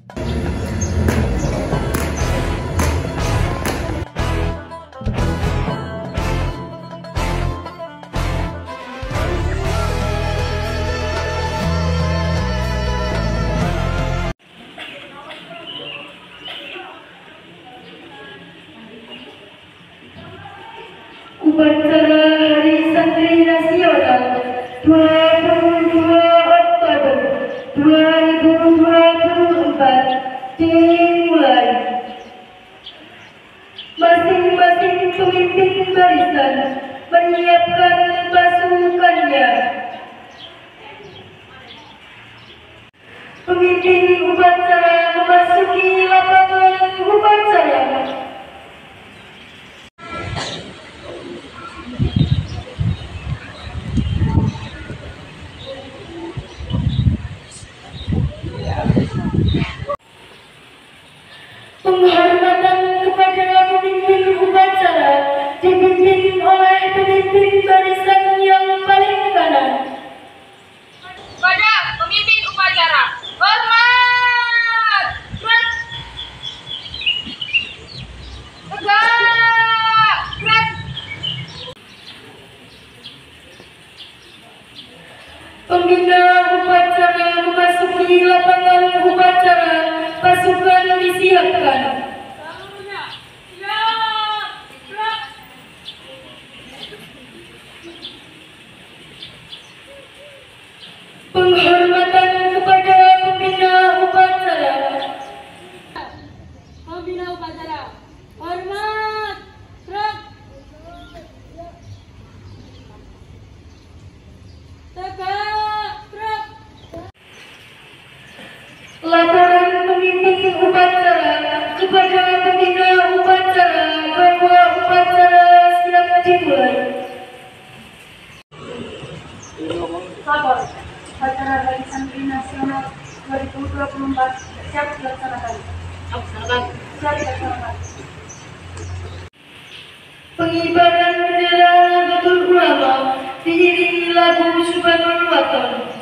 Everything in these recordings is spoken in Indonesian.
Upacara Hari Santri Nasional 22 Oktober 2024 dimulai. Masing-masing pemimpin barisan menyiapkan pasukannya. Pemimpin upacara memasuki lapangan upacara. Penghormatan kepada pemimpin upacara dipimpin oleh pemimpin barisan yang paling kanan. Pada pemimpin upacara, hormat! Tegak! Pembina upacara memasuki lapangan upacara. Pasukan disiapkan. Penghormatan kepada pembina upacara. Pembina upacara, hormat! Tegak! Laporan pemimpin upacara kepada pembina upacara bahwa upacara siap dimulai. Lapor, upacara Hari Santri Nasional 2024 siap dilaksanakan. Siap dilaksanakan. Pengibaran bendera Nahdlatul Ulama diiringi lagu Subhanul Waton.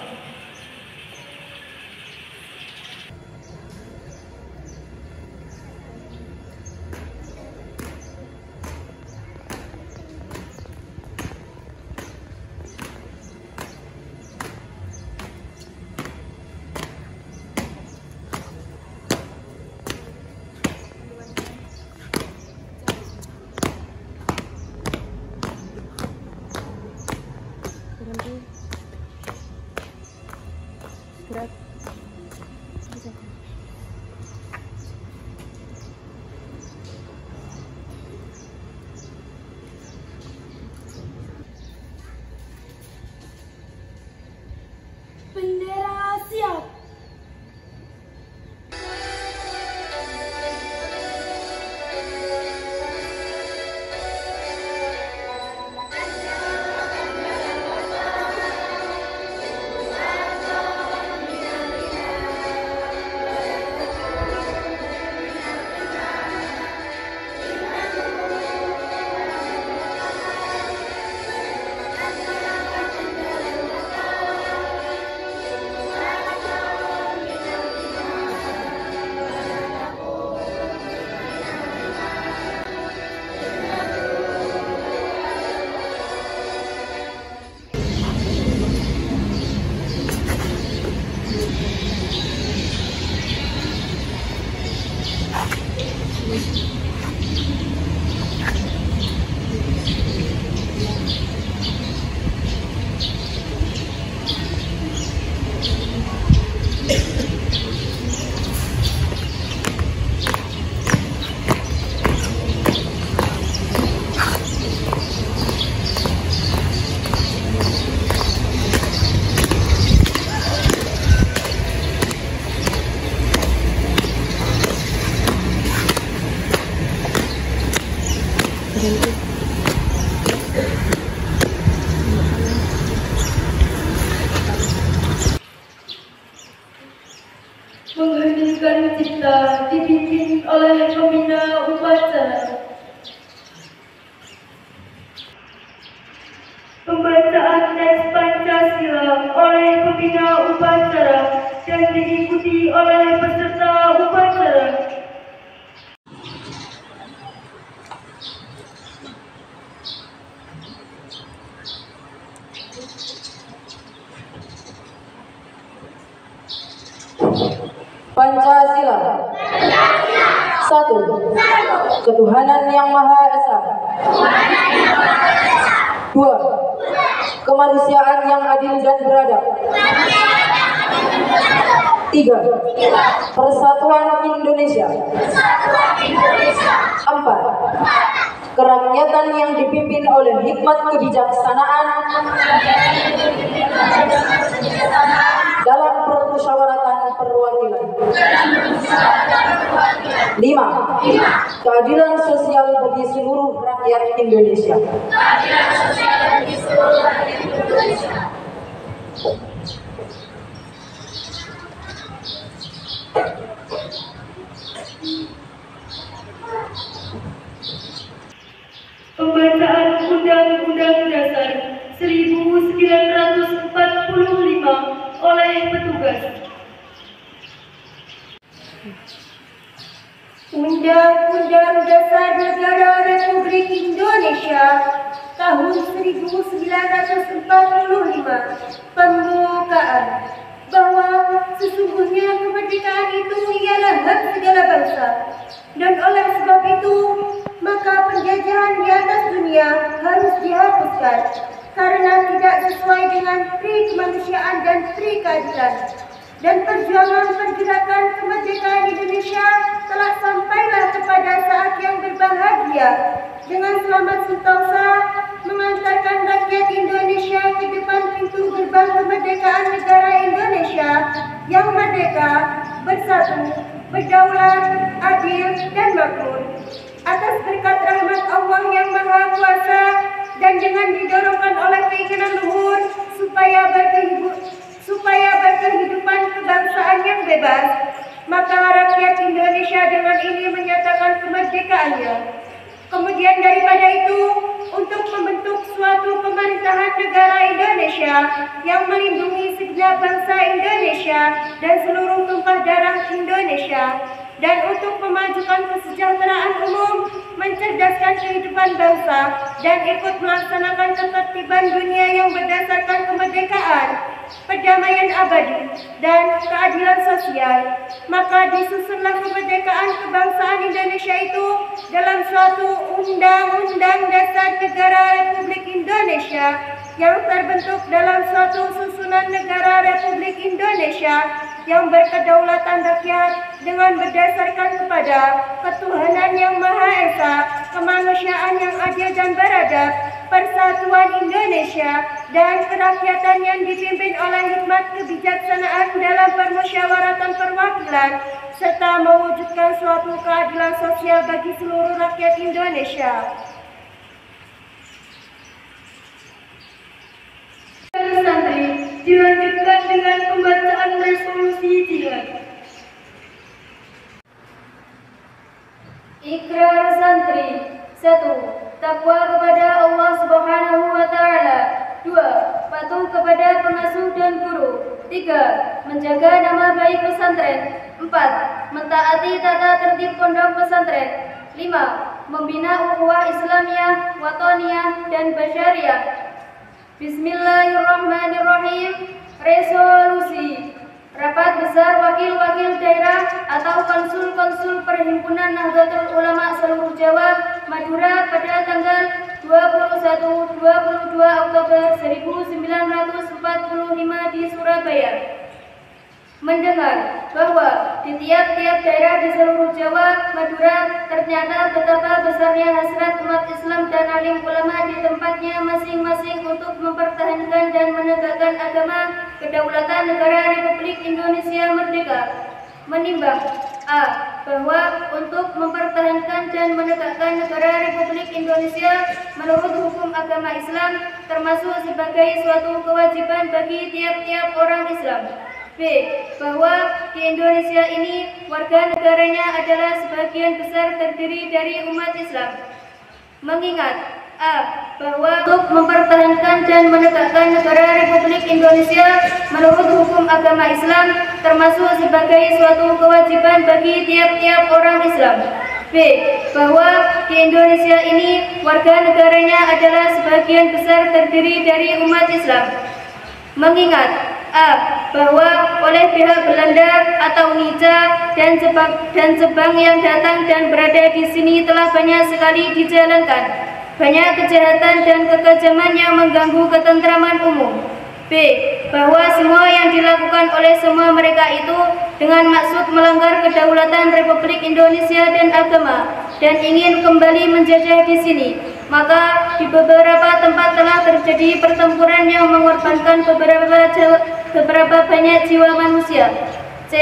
Bendera siap. Mengheningkan cipta dipimpin oleh pembina upacara. Pembacaan teks Pancasila oleh pembina upacara dan diikuti oleh peserta Pancasila. 1. Ketuhanan Yang Maha Esa. 2. Kemanusiaan yang adil dan beradab. 3. Persatuan Indonesia. 4. Kerakyatan yang dipimpin oleh hikmat kebijaksanaan dalam permusyawaratan perwakilan. 5. Keadilan sosial bagi seluruh rakyat Indonesia. Pembacaan Undang-Undang Dasar 1945 oleh petugas. Undang-Undang Dasar Negara Republik Indonesia tahun 1945 pembukaan bahwa sesungguhnya kemerdekaan itu ialah hak segala bangsa, dan oleh sebab itu maka penjajahan di atas dunia harus dihapuskan karena tidak sesuai dengan pri kemanusiaan dan pri keadilan. Dan perjuangan pergerakan kemerdekaan Indonesia telah sampailah kepada saat yang berbahagia dengan selamat sentosa mengantarkan rakyat Indonesia ke depan pintu gerbang kemerdekaan negara Indonesia yang merdeka, bersatu, berdaulat, adil, dan makmur. Atas berkat rahmat Allah yang Maha Kuasa dan dengan didorongkan oleh keinginan luhur supaya berkehidupan kebangsaan yang bebas, maka rakyat Indonesia dengan ini menyatakan kemerdekaannya. Kemudian daripada itu, untuk membentuk suatu pemerintahan negara Indonesia yang melindungi segenap bangsa Indonesia dan seluruh tumpah darah Indonesia, dan untuk memajukan kesejahteraan umum, mencerdaskan kehidupan bangsa, dan ikut melaksanakan ketertiban dunia yang berdasarkan kemerdekaan, perdamaian abadi, dan keadilan sosial, maka disusunlah kemerdekaan kebangsaan Indonesia itu dalam suatu Undang-Undang Dasar Negara Republik Indonesia yang terbentuk dalam suatu susunan negara Republik Indonesia yang berkedaulatan rakyat dengan berdasarkan kepada ketuhanan yang Maha Esa, kemanusiaan yang adil dan beradab, persatuan Indonesia, dan kerakyatan yang dipimpin oleh hikmat kebijaksanaan dalam permusyawaratan perwakilan, serta mewujudkan suatu keadilan sosial bagi seluruh rakyat Indonesia. Santri dilanjutkan dengan pembacaan resolusi jihad. Ikrar santri. 1. Takwa kepada Allah Subhanahu wa Ta'ala. 2. Patuh kepada pengasuh dan guru. 3. Menjaga nama baik pesantren. 4. Mentaati tata tertib pondok pesantren. 5. Membina ukhuwah Islamiyah, Wataniyah, dan Basyariah. Bismillahirrahmanirrahim. Resolusi. Rapat besar wakil-wakil daerah atau konsul-konsul Perhimpunan Nahdlatul Ulama seluruh Jawa, Madura pada tanggal 21-22 Oktober 1945 di Surabaya. Mendengar bahwa di tiap-tiap daerah di seluruh Jawa, Madura ternyata betapa besarnya hasrat umat Islam dan alim ulama di tempatnya masing-masing untuk mempertahankan dan menegakkan agama kedaulatan negara Republik Indonesia merdeka. Menimbang a. Bahwa untuk mempertahankan dan menegakkan negara Republik Indonesia menurut hukum agama Islam termasuk sebagai suatu kewajiban bagi tiap-tiap orang Islam. B. Bahwa di Indonesia ini warga negaranya adalah sebagian besar terdiri dari umat Islam. Mengingat a. Bahwa untuk mempertahankan dan menegakkan negara Republik Indonesia menurut hukum agama Islam termasuk sebagai suatu kewajiban bagi tiap-tiap orang Islam. B. Bahwa di Indonesia ini warga negaranya adalah sebagian besar terdiri dari umat Islam. Mengingat a. Bahwa oleh pihak Belanda atau Nica dan sebang yang datang dan berada di sini telah banyak sekali dijalankan. Banyak kejahatan dan kekejaman yang mengganggu ketentraman umum. B. Bahwa semua yang dilakukan oleh semua mereka itu dengan maksud melanggar kedaulatan Republik Indonesia dan agama dan ingin kembali menjajah di sini. Maka di beberapa tempat telah terjadi pertempuran yang mengorbankan beberapa banyak jiwa manusia. C.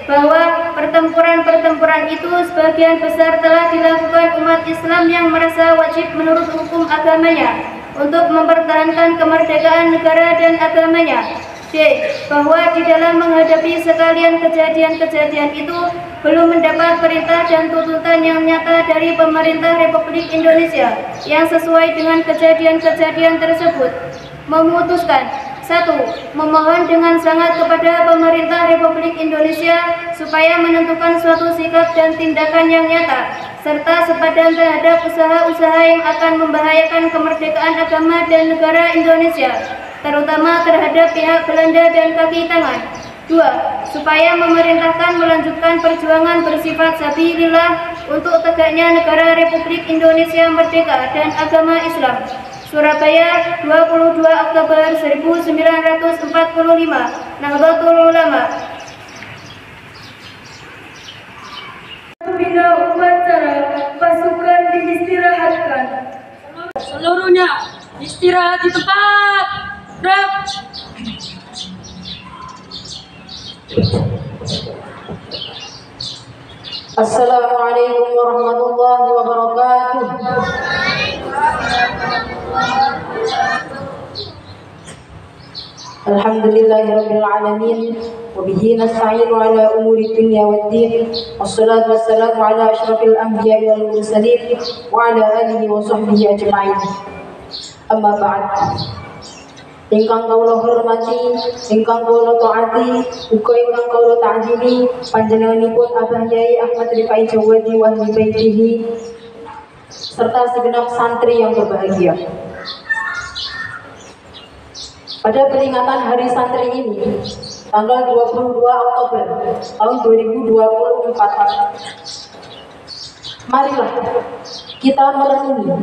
Bahwa pertempuran-pertempuran itu sebagian besar telah dilakukan umat Islam yang merasa wajib menurut hukum agamanya untuk mempertahankan kemerdekaan negara dan agamanya. D. Bahwa di dalam menghadapi sekalian kejadian-kejadian itu belum mendapat perintah dan tuntutan yang nyata dari pemerintah Republik Indonesia yang sesuai dengan kejadian-kejadian tersebut. Memutuskan 1. Memohon dengan sangat kepada pemerintah Republik Indonesia supaya menentukan suatu sikap dan tindakan yang nyata serta sepadan terhadap usaha-usaha yang akan membahayakan kemerdekaan agama dan negara Indonesia, terutama terhadap pihak Belanda dan kaki tangan. 2. Supaya memerintahkan melanjutkan perjuangan bersifat sabilillah untuk tegaknya negara Republik Indonesia merdeka dan agama Islam. Surabaya, 22 Oktober 1945. Nahdlatul Ulama. Bina upacara, pasukan diistirahatkan. Seluruhnya istirahat di tempat. Rep. Assalamualaikum warahmatullahi wabarakatuh. Alhamdulillahirabbil alamin wa bihi nasta'inu ala umuri dunya waddin wassalatu wassalamu ala asyrafil anbiya'i wal mursalin wa ala alihi wa sahbihi ajma'in. Amma ba'd. Ingkang kawula hormati, ingkang kawula taati, uga ingkang kawula ta'zimi panjenenganipun Abah Yai Ahmad Rifai Jawadi wa ahli baitihi serta segenap santri yang berbahagia. Pada peringatan Hari Santri ini, tanggal 22 Oktober tahun 2024, marilah kita merenungi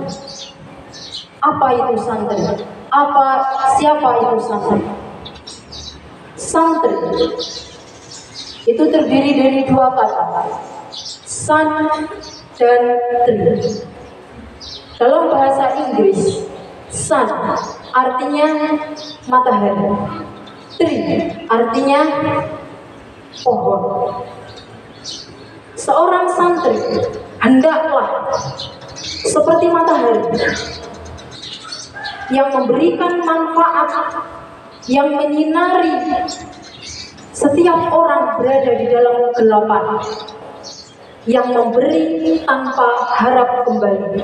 apa itu santri, siapa itu santri. Santri itu terdiri dari dua kata, san dan tri. Dalam bahasa Inggris, sun artinya matahari, tree artinya pohon. Seorang santri hendaklah seperti matahari yang memberikan manfaat, yang menyinari setiap orang berada di dalam kegelapan, yang memberi tanpa harap kembali,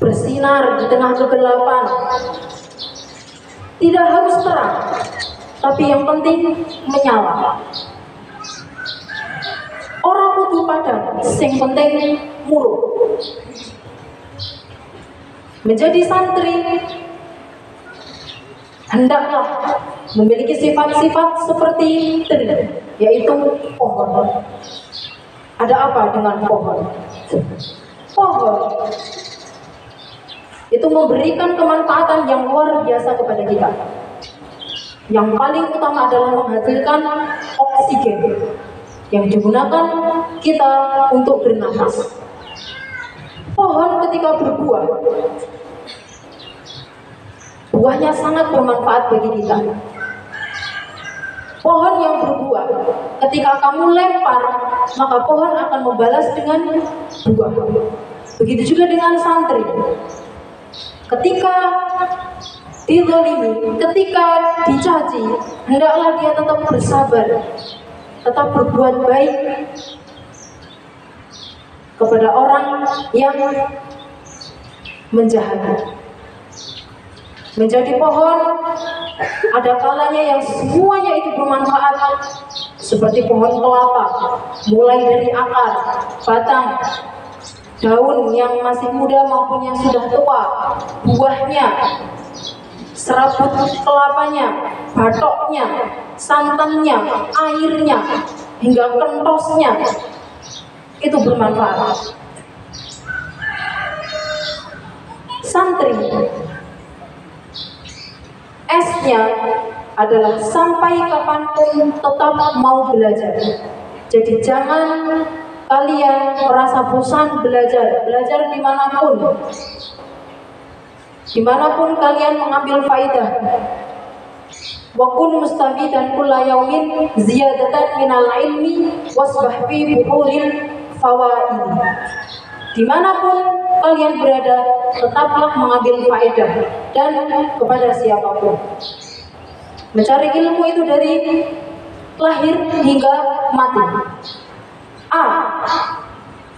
bersinar di tengah kegelapan. Tidak harus terang, tapi yang penting menyala. Orang kudu padang, sing penting muruk. Menjadi santri hendaklah memiliki sifat-sifat seperti tri, yaitu pohon. Ada apa dengan pohon? Pohon itu memberikan kemanfaatan yang luar biasa kepada kita. Yang paling utama adalah menghasilkan oksigen yang digunakan kita untuk bernapas. Pohon ketika berbuah, buahnya sangat bermanfaat bagi kita. Pohon yang berbuah, ketika kamu lempar, maka pohon akan membalas dengan buah. Begitu juga dengan santri. Ketika dizalimi, ketika dicaci, hendaklah dia tetap bersabar, tetap berbuat baik kepada orang yang menjahati. Menjadi pohon, ada kalanya yang semuanya itu bermanfaat, seperti pohon kelapa, mulai dari akar, batang, daun yang masih muda maupun yang sudah tua, buahnya, serabut kelapanya, batoknya, santannya, airnya, hingga kentosnya itu bermanfaat. Santri, esnya adalah sampai kapanpun tetap mau belajar. Jadi jangan kalian merasa bosan belajar dimanapun kalian mengambil faidah. Wa kun mustafidan kulla yaumin ziyadatan minal ilmi wasbah fi buhuril fawaid. Dimanapun kalian berada, tetaplah mengambil faedah dan kepada siapapun. Mencari ilmu itu dari lahir hingga mati. A.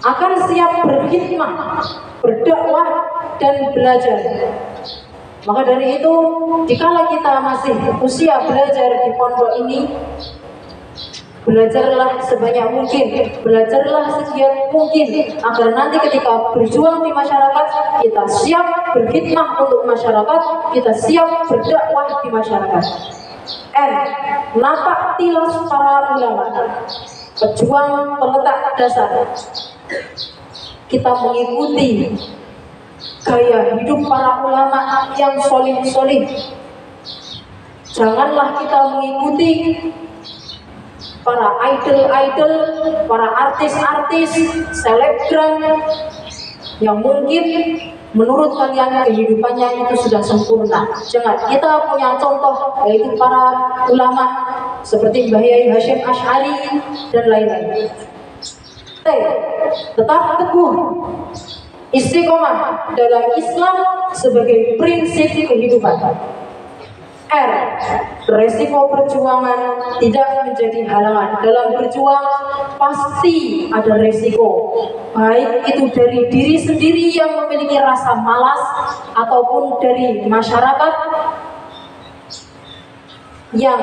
Akan siap berkhidmah, berdakwah dan belajar. Maka dari itu, dikala kita masih usia belajar di pondok ini, belajarlah sebanyak mungkin, belajarlah segiat mungkin, agar nanti ketika berjuang di masyarakat, kita siap berkhidmah untuk masyarakat, kita siap berdakwah di masyarakat. N. Napak tilas para ulama, pejuang peletak dasar. Kita mengikuti gaya hidup para ulama yang solih-solih. Janganlah kita mengikuti para idol-idol, para artis-artis, selebgram yang mungkin menurut kalian kehidupannya itu sudah sempurna. Jangan. Kita punya contoh, yaitu para ulama seperti Mbah Yai Hasyim Asy'ari dan lain-lain. Tetap teguh istiqomah dalam Islam sebagai prinsip kehidupan. R. Resiko perjuangan tidak menjadi halangan. Dalam berjuang pasti ada resiko, baik itu dari diri sendiri yang memiliki rasa malas ataupun dari masyarakat yang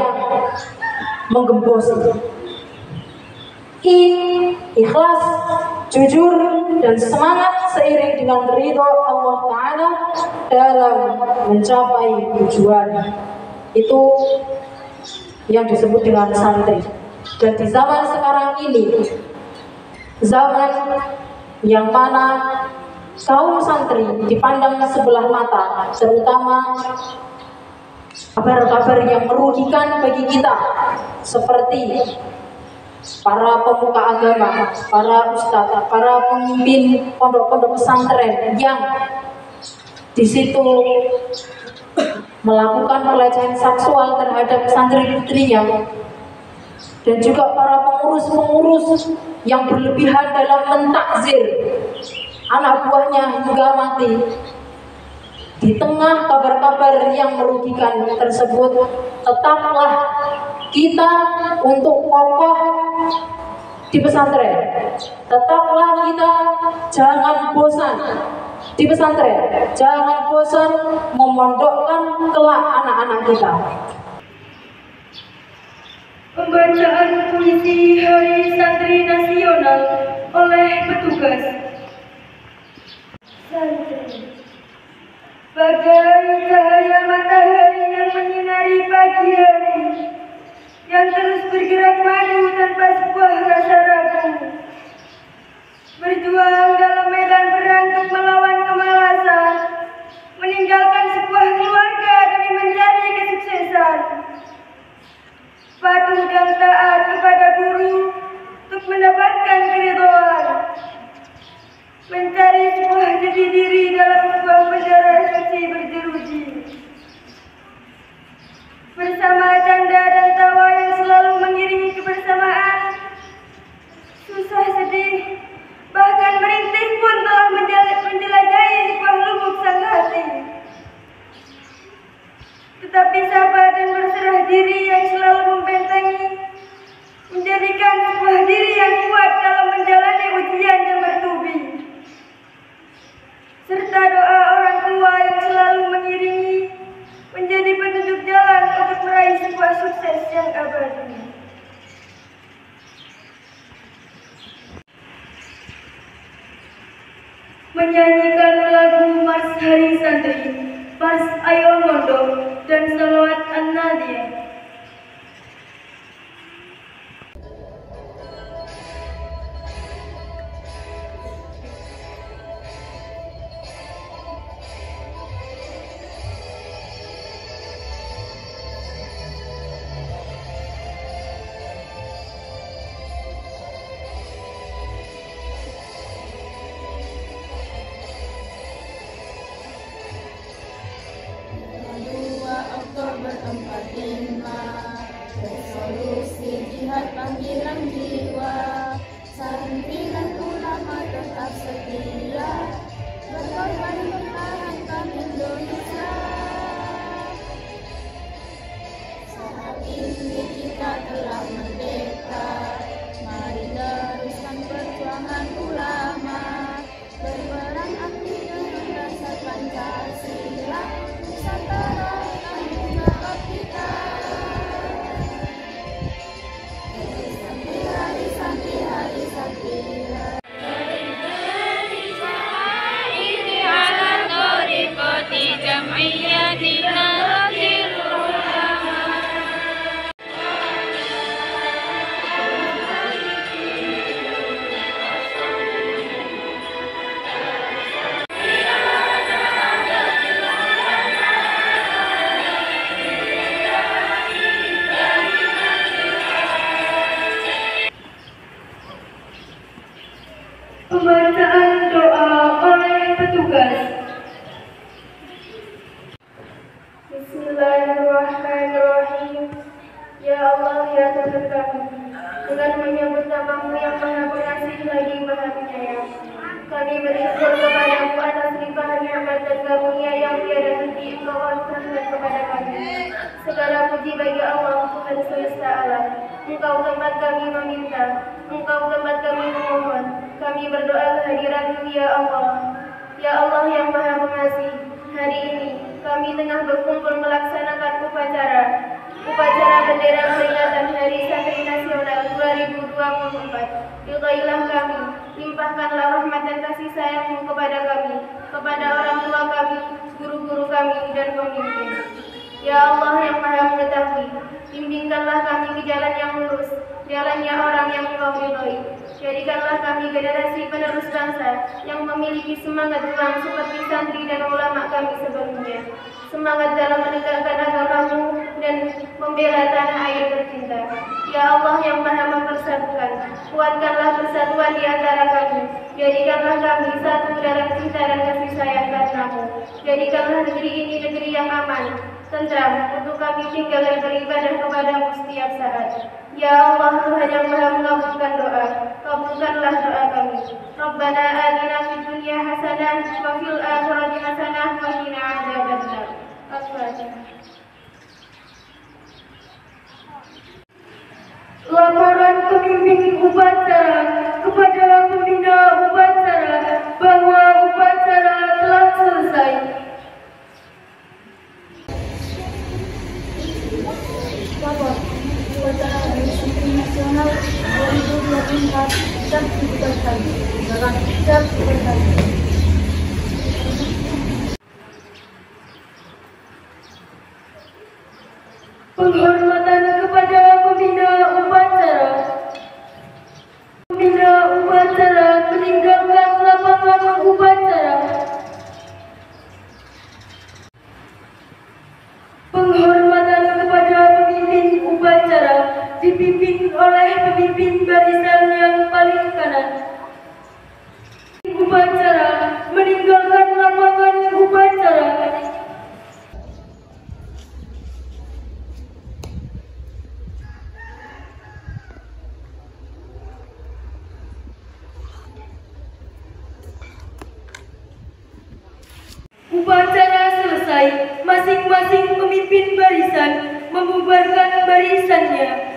menggembosi. I. Ikhlas, jujur, dan semangat seiring dengan ridho Allah Ta'ala dalam mencapai tujuan. Itu yang disebut dengan santri. Dan di zaman sekarang ini, zaman yang mana kaum santri dipandang sebelah mata, terutama kabar-kabar yang merugikan bagi kita, seperti para pemuka agama, para ustadz, para pemimpin pondok-pondok pesantren yang di situ melakukan pelecehan seksual terhadap santri putrinya, dan juga para pengurus-pengurus yang berlebihan dalam mentakzir anak buahnya hingga mati. Di tengah kabar-kabar yang merugikan tersebut, tetaplah kita untuk kokoh di pesantren. Tetaplah kita jangan bosan di pesantren, jangan bosan memondokkan kelak anak-anak kita. Pembacaan puisi Hari Santri Nasional oleh petugas. Santri. Bagai cahaya matahari yang menyinari pagi hari, yang terus bergerak maju tanpa sebuah rasa ragu, berjuang dalam medan perang untuk melawan kemalasan, meninggalkan sebuah keluarga demi mencari kesuksesan, patuh dan taat kepada guru untuk mendapatkan keridhaan, mencari sebuah jati diri dalam sebuah penjara suci berjeruji. Bersama canda dan tawa yang selalu mengiringi kebersamaan, susah sedih, bahkan merintih pun telah menjelajahi sebuah lubuk sang hati. Tetapi sabar dan berserah diri yang selalu membentengi, menjadikan sebuah diri yang kuat dalam menjalani ujian yang bertubi. Serta doa orang tua yang selalu mengiringi, menjadi petunjuk jalan untuk meraih sebuah sukses yang abadi. Menyanyikan lagu Mars Hari Santri, Mars Ayo Mondok. dan salawat an-nadiyah. Oktober 45 resolusi jihad panggilan jiwa, santri dan ulama tetap setia berkorban mempertahankan Indonesia. Saat ini kita telah merdeka, mari teruskan perjuangan ulama, berperan aktif dengan rasa Pancasila, Nusantara tanggung jawab kita. Hari santi ini ala tariqati jam'iyyatina akhirul ulama. Pembacaan doa oleh petugas. Bismillahirrahmanirrahim. Ya Allah, ya Tuhan kami, dengan menyebut nama-Mu yang Maha Pengasih lagi Maha Penyayang, kami bersyukur kepadamu atas limpahan nikmat dan karunia yang tiada henti Engkau anugerahkan kepada kami. Segala puji bagi Allah, Tuhan semesta alam. Engkau tempat kami meminta, Engkau tempat kami memohon. Kami berdoa kehadiran-Mu ya Allah. Ya Allah yang Maha Pengasih, hari ini kami tengah berkumpul melaksanakan upacara bendera peringatan Hari Santri Nasional 2024. Ridhoilah kami, limpahkanlah rahmat dan kasih sayang-Mu kepada kami, kepada orang tua kami, guru-guru kami, dan pemimpin. Ya Allah yang Maha Mengetahui, bimbingkanlah kami ke jalan yang lurus, jalannya orang yang Engkau ridhoi. Jadikanlah kami generasi penerus bangsa yang memiliki semangat juang seperti santri dan ulama kami sebelumnya. Semangat dalam menegakkan agama-Mu dan membela tanah air tercinta. Ya Allah yang Maha Mempersatukan, kuatkanlah persatuan di antara kami. Jadikanlah kami satu dalam cinta dan kasih sayang karena-Mu. Jadikanlah negeri ini negeri yang aman, tentram untuk kami tinggal dan beribadah kepada-Mu setiap saat. Ya Allah, Tuhan yang Maha mengabulkan doa, kabulkanlah doa kami. Rabbana atina fid dunya hasanah wa fil akhirati hasanah wa qina adzabannar. Al-Fatihah. Laporan pemimpin upacara kepada pembina upacara bahwa upacara telah selesai. Lapor upacara Hari Santri Nasional 2024 siap dibubarkan. Siap dibubarkan. Penghormatan kepada pembina upacara. Pembina upacara meninggalkan lapangan upacara. Penghormatan kepada pemimpin upacara dipimpin oleh pemimpin barisan yang paling kanan. Upacara meninggalkan lapangan upacara. Upacara selesai, masing-masing pemimpin barisan membubarkan barisannya.